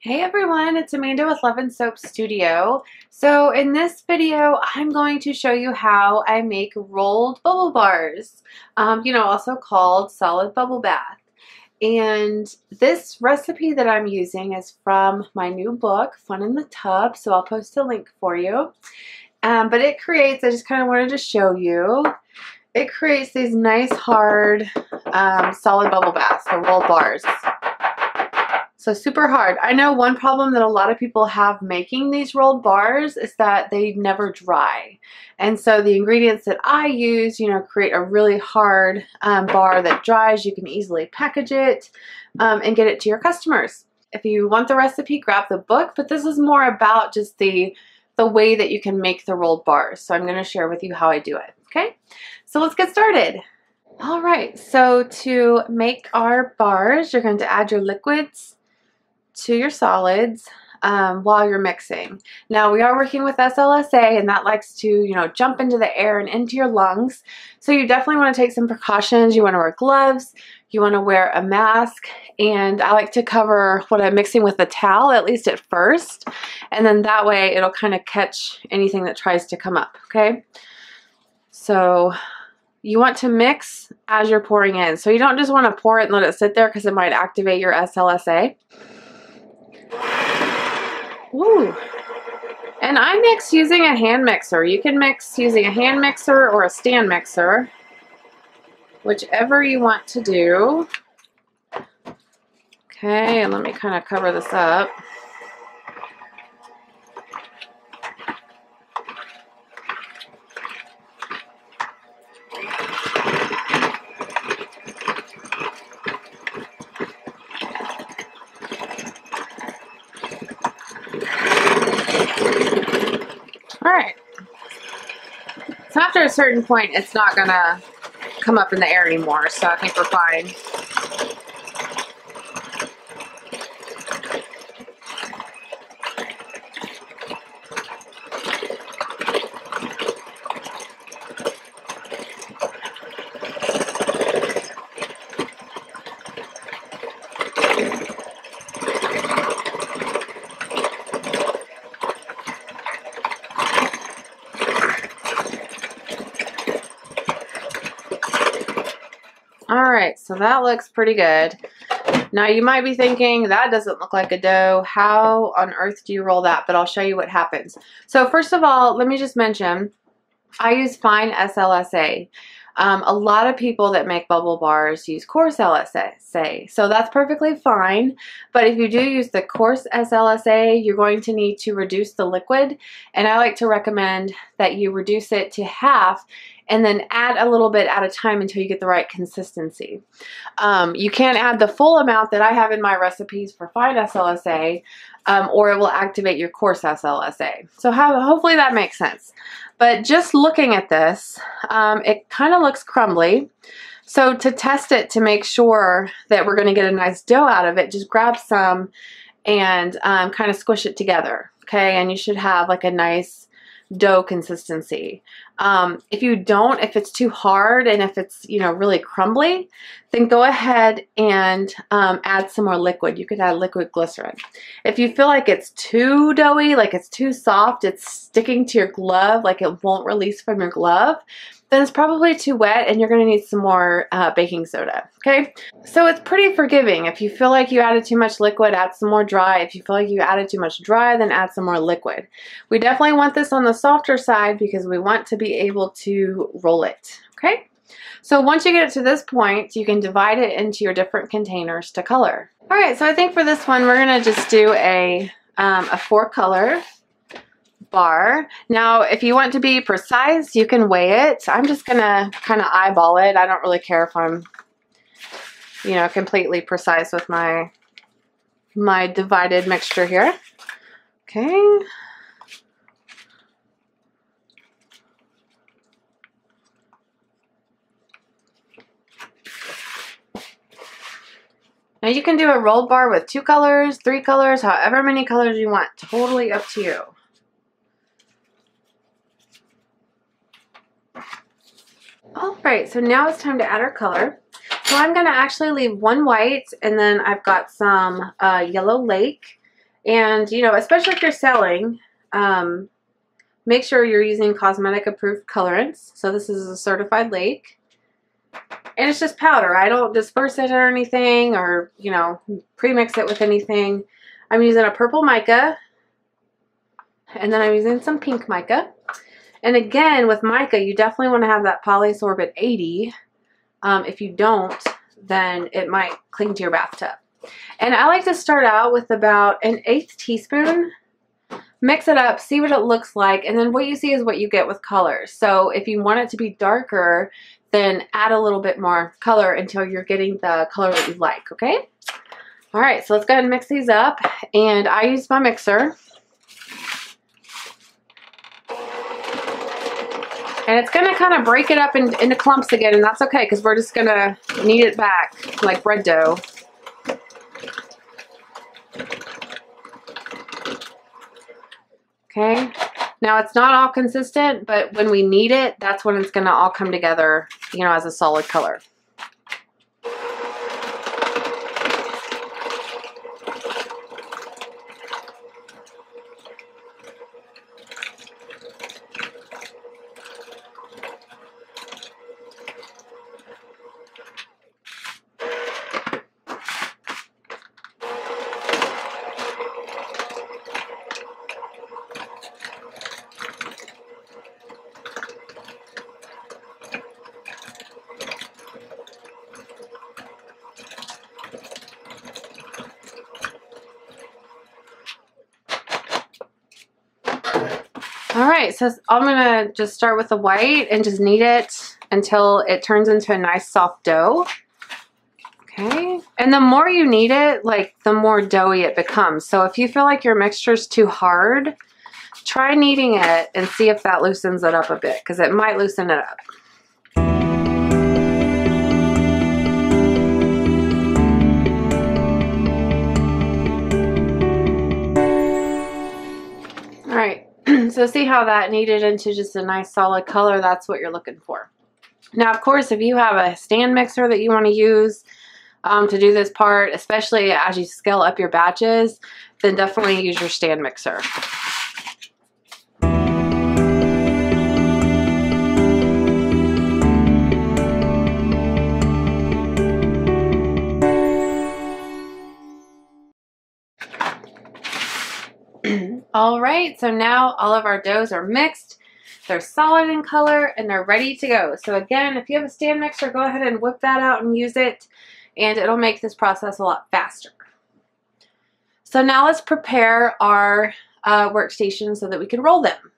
Hey everyone, it's Amanda with Love and Soap Studio. So in this video, I'm going to show you how I make rolled bubble bars, also called solid bubble bath. And this recipe that I'm using is from my new book, Fun in the Tub, so I'll post a link for you. But it creates, I just kind of wanted to show you, it creates these nice hard solid bubble baths or rolled bars. So super hard. I know one problem that a lot of people have making these rolled bars is that they never dry. And so the ingredients that I use, create a really hard bar that dries. You can easily package it and get it to your customers. If you want the recipe, grab the book, but this is more about just the way that you can make the rolled bars. So I'm going to share with you how I do it. Okay, so let's get started. All right, so to make our bars, you're going to add your liquids to your solids while you're mixing. Now we are working with SLSA, and that likes to, jump into the air and into your lungs. So you definitely want to take some precautions. You want to wear gloves, you want to wear a mask, and I like to cover what I'm mixing with a towel, at least at first, and then that way it'll kind of catch anything that tries to come up, okay? So you want to mix as you're pouring in. So you don't just want to pour it and let it sit there because it might activate your SLSA. Ooh. And I mix using a hand mixer. You can mix using a hand mixer or a stand mixer, whichever you want to do. Okay, and let me kind of cover this up. Alright, so after a certain point, it's not going to come up in the air anymore, so I think we're fine. Alright, so that looks pretty good. Now you might be thinking, that doesn't look like a dough. How on earth do you roll that? But I'll show you what happens. So first of all, let me just mention, I use fine SLSA. A lot of people that make bubble bars use coarse SLSA, so that's perfectly fine. But if you do use the coarse SLSA, you're going to need to reduce the liquid, and I like to recommend that you reduce it to half and then add a little bit at a time until you get the right consistency. You can't add the full amount that I have in my recipes for fine SLSA, or it will activate your coarse SLSA. So hopefully that makes sense. But just looking at this, it kind of looks crumbly. So to test it, to make sure that we're going to get a nice dough out of it, just grab some and kind of squish it together. Okay, and you should have like a nice dough consistency. If you don't, if it's too hard and if it's really crumbly, then go ahead and add some more liquid. You could add liquid glycerin. If you feel like it's too doughy, like it's too soft, it's sticking to your glove, like it won't release from your glove, then it's probably too wet and you're going to need some more baking soda. Okay, so it's pretty forgiving. If you feel like you added too much liquid, add some more dry. If you feel like you added too much dry, then add some more liquid. We definitely want this on the softer side because we want to be able to roll it. Okay, so once you get it to this point, you can divide it into your different containers to color. All right, so I think for this one, we're going to just do a 4-color bar. Now, if you want to be precise, you can weigh it. I'm just going to kind of eyeball it. I don't really care if I'm, completely precise with my divided mixture here. Okay. Now you can do a rolled bar with 2 colors, 3 colors, however many colors you want. Totally up to you. Alright, so now it's time to add our color. So I'm going to actually leave one white, and then I've got some yellow lake And, you know, especially if you're selling, make sure you're using cosmetic approved colorants. So this is a certified lake. And it's just powder. I don't disperse it or anything, or, you know, pre-mix it with anything. I'm using a purple mica, and then I'm using some pink mica. And again, with mica, you definitely want to have that polysorbate 80. If you don't, then it might cling to your bathtub. And I like to start out with about an 1/8 teaspoon. Mix it up, see what it looks like, and then what you see is what you get with colors. So if you want it to be darker, then add a little bit more color until you're getting the color that you like, okay? All right, so let's go ahead and mix these up. And I use my mixer. And it's going to kind of break it up into clumps again, and that's okay because we're just going to knead it back like bread dough. Okay, now it's not all consistent, but when we knead it, that's when it's going to all come together, you know, as a solid color. All right, so I'm gonna just start with the white and just knead it until it turns into a nice soft dough. Okay, and the more you knead it, like the more doughy it becomes. So if you feel like your mixture's too hard, try kneading it and see if that loosens it up a bit, because it might loosen it up. All right. So see how that kneaded into just a nice solid color? That's what you're looking for. Now, of course, if you have a stand mixer that you want to use to do this part, especially as you scale up your batches, then definitely use your stand mixer. All right, so now all of our doughs are mixed. They're solid in color and they're ready to go. So again, if you have a stand mixer, go ahead and whip that out and use it, and it'll make this process a lot faster. So now let's prepare our workstation so that we can roll them.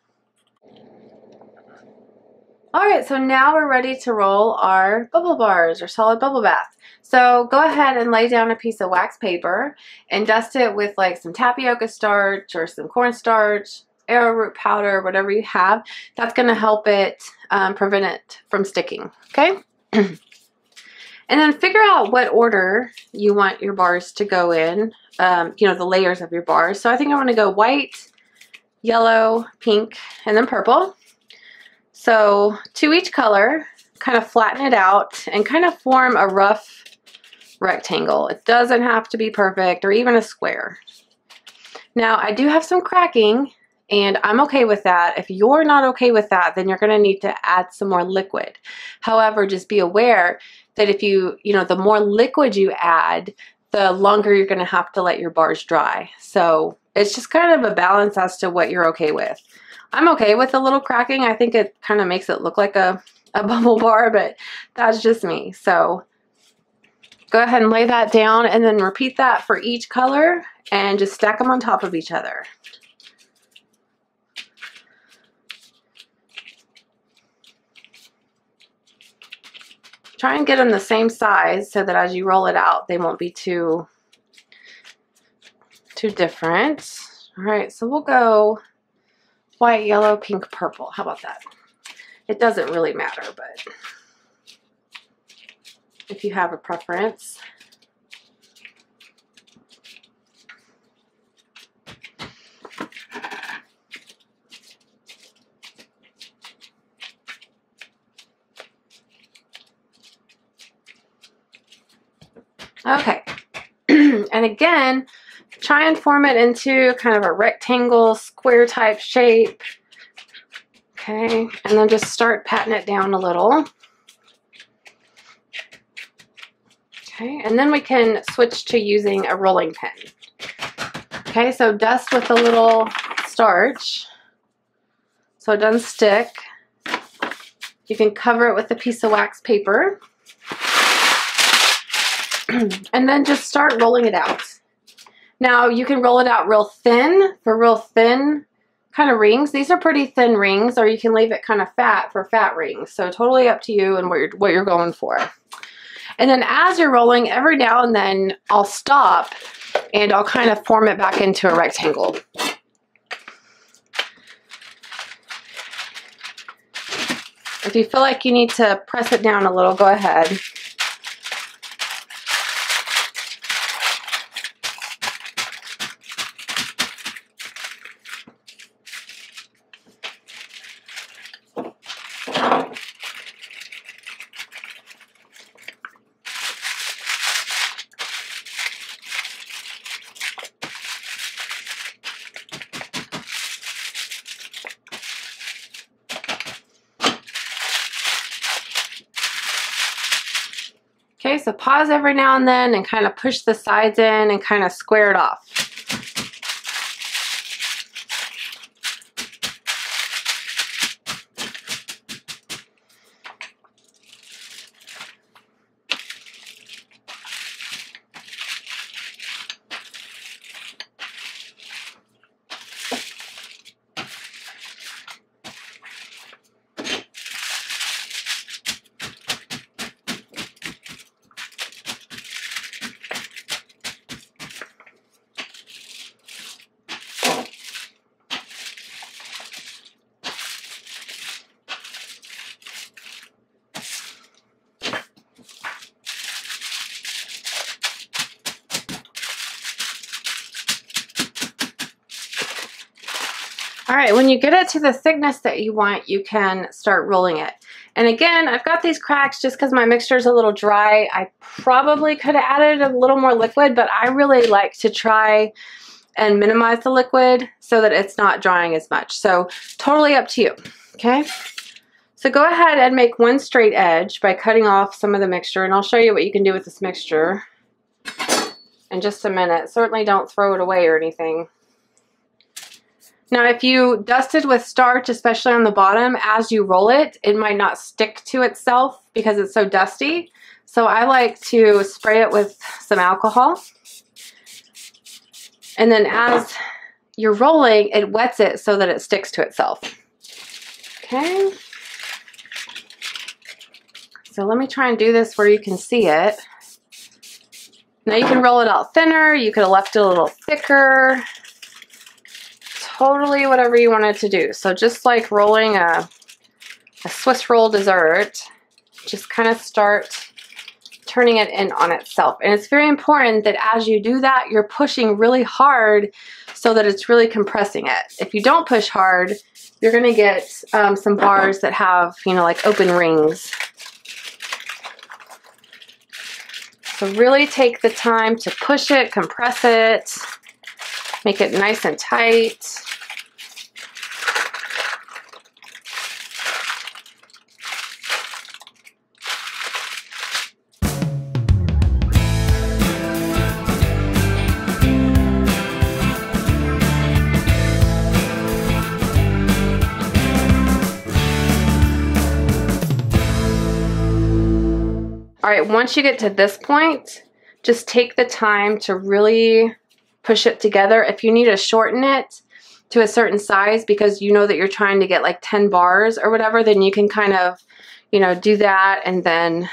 All right, so now we're ready to roll our bubble bars or solid bubble bath. So go ahead and lay down a piece of wax paper and dust it with like some tapioca starch or some cornstarch, arrowroot powder, whatever you have. That's going to help it prevent it from sticking, okay? And then figure out what order you want your bars to go in, you know, the layers of your bars. So I think I want to go white, yellow, pink, and then purple. So to each color, kind of flatten it out and kind of form a rough rectangle. It doesn't have to be perfect or even a square. Now I do have some cracking and I'm okay with that. If you're not okay with that, then you're going to need to add some more liquid. However, just be aware that if you know, the more liquid you add, the longer you're going to have to let your bars dry. So it's just kind of a balance as to what you're okay with. I'm okay with a little cracking. I think it kind of makes it look like a bubble bar, but that's just me. So go ahead and lay that down and then repeat that for each color and just stack them on top of each other. Try and get them the same size so that as you roll it out, they won't be too different. All right, so we'll go white, yellow, pink, purple. How about that? It doesn't really matter, but if you have a preference. Okay. And again, try and form it into kind of a rectangle, square type shape. Okay, and then just start patting it down a little. Okay, and then we can switch to using a rolling pin. Okay, so dust with a little starch so it doesn't stick. You can cover it with a piece of wax paper. And then just start rolling it out. Now you can roll it out real thin for real thin kind of rings. These are pretty thin rings, or you can leave it kind of fat for fat rings. So totally up to you and what you're going for. And then as you're rolling, every now and then I'll stop and I'll kind of form it back into a rectangle. If you feel like you need to press it down a little, go ahead. Okay, so pause every now and then and kind of push the sides in and kind of square it off. All right, when you get it to the thickness that you want, you can start rolling it. And again, I've got these cracks just because my mixture is a little dry. I probably could have added a little more liquid, but I really like to try and minimize the liquid so that it's not drying as much. So totally up to you, okay? So go ahead and make one straight edge by cutting off some of the mixture, and I'll show you what you can do with this mixture in just a minute. Certainly don't throw it away or anything. Now, if you dusted with starch, especially on the bottom, as you roll it, it might not stick to itself because it's so dusty. So I like to spray it with some alcohol. And then as you're rolling, it wets it so that it sticks to itself. Okay. So let me try and do this where you can see it. Now you can roll it out thinner. You could have left it a little thicker. Totally whatever you wanted to do. So just like rolling a Swiss roll dessert, just kind of start turning it in on itself. And it's very important that as you do that, you're pushing really hard so that it's really compressing it. If you don't push hard, you're going to get some bars that have, you know, like open rings. So really take the time to push it, compress it, make it nice and tight. All right, once you get to this point, just take the time to really push it together. If you need to shorten it to a certain size because you know that you're trying to get like 10 bars or whatever, then you can kind of, you know, do that and then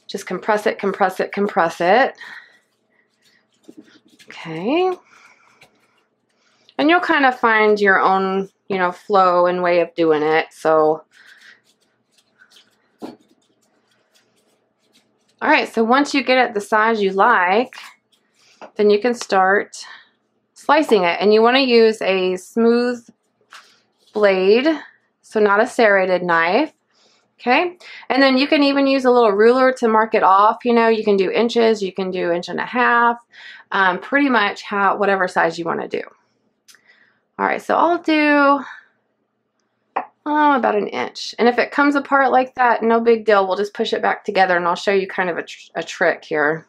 just compress it, compress it, compress it. Okay. And you'll kind of find your own, you know, flow and way of doing it. So all right, so once you get it the size you like, then you can start slicing it. And you want to use a smooth blade, so not a serrated knife. Okay, and then you can even use a little ruler to mark it off. You know, you can do inches, you can do 1.5 inches, pretty much whatever size you want to do. All right, so I'll do about 1 inch. And if it comes apart like that, no big deal. We'll just push it back together, and I'll show you kind of a trick here.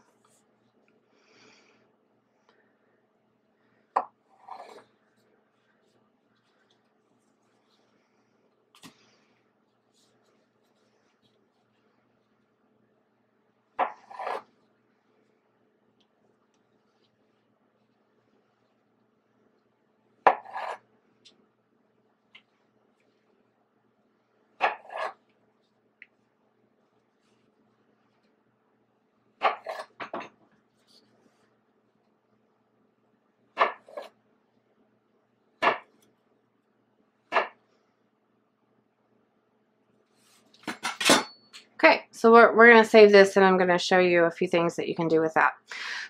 Okay, so we're going to save this, and I'm going to show you a few things that you can do with that.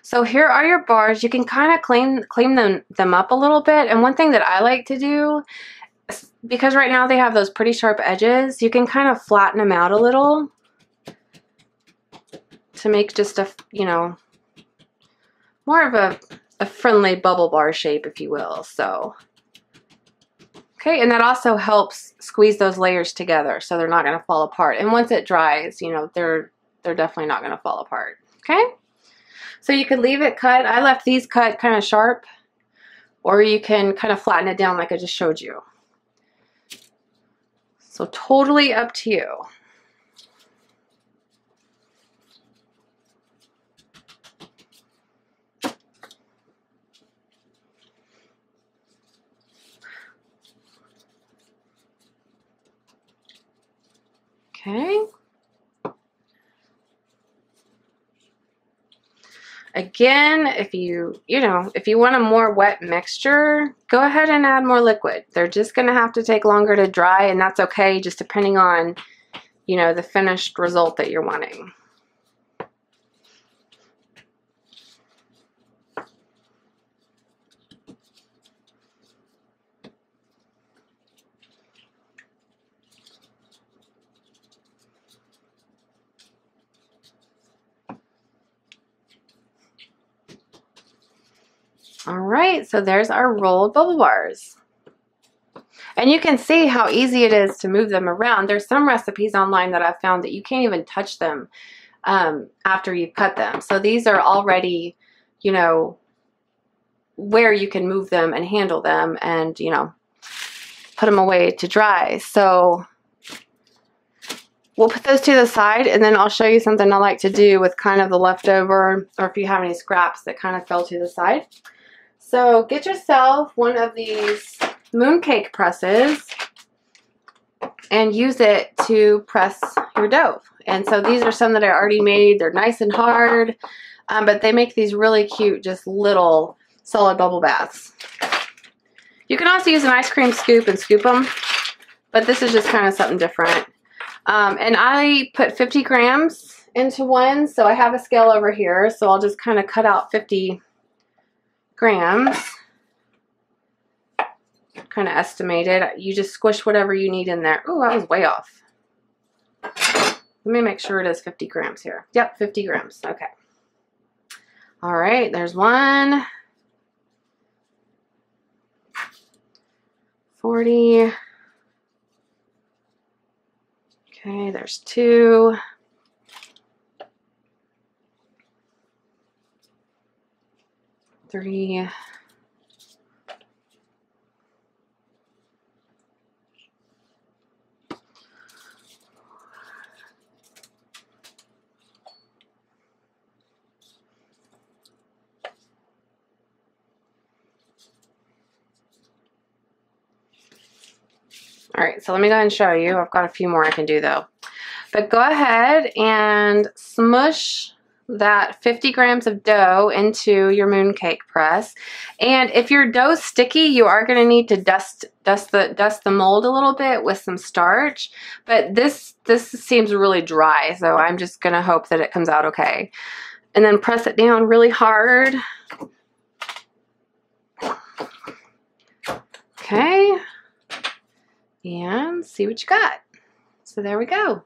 So here are your bars. You can kind of clean them up a little bit. And one thing that I like to do, because right now they have those pretty sharp edges, you can kind of flatten them out a little to make just a, you know, more of a friendly bubble bar shape, if you will. So, okay, and that also helps squeeze those layers together so they're not going to fall apart. And once it dries, you know, they're definitely not going to fall apart. Okay, so you could leave it cut. I left these cut kind of sharp, or you can kind of flatten it down like I just showed you. So totally up to you. Okay. Again, if you want a more wet mixture, go ahead and add more liquid. They're just going to have to take longer to dry, and that's okay, just depending on, you know, the finished result that you're wanting. All right, so there's our rolled bubble bars. And you can see how easy it is to move them around. There's some recipes online that I've found that you can't even touch them after you've cut them. So these are already, you know, where you can move them and handle them and, you know, put them away to dry. So we'll put those to the side, and then I'll show you something I like to do with kind of the leftover, or if you have any scraps that kind of fell to the side. So get yourself one of these mooncake presses and use it to press your dough. And so these are some that I already made. They're nice and hard, but they make these really cute, just little solid bubble baths. You can also use an ice cream scoop and scoop them, but this is just kind of something different. And I put 50 grams into one, so I have a scale over here, so I'll just kind of cut out 50 grams, kind of estimated. You just squish whatever you need in there. Oh, I was way off. Let me make sure it is 50 grams here. Yep, 50 grams. Okay. All right, there's one. 40. Okay, there's 2. 3. All right, so let me go ahead and show you. I've got a few more I can do though. But go ahead and smush that 50 grams of dough into your mooncake press. And if your dough's sticky, you are going to need to dust the mold a little bit with some starch. But this seems really dry, so I'm just going to hope that it comes out okay. And then press it down really hard. Okay. And see what you got. So there we go.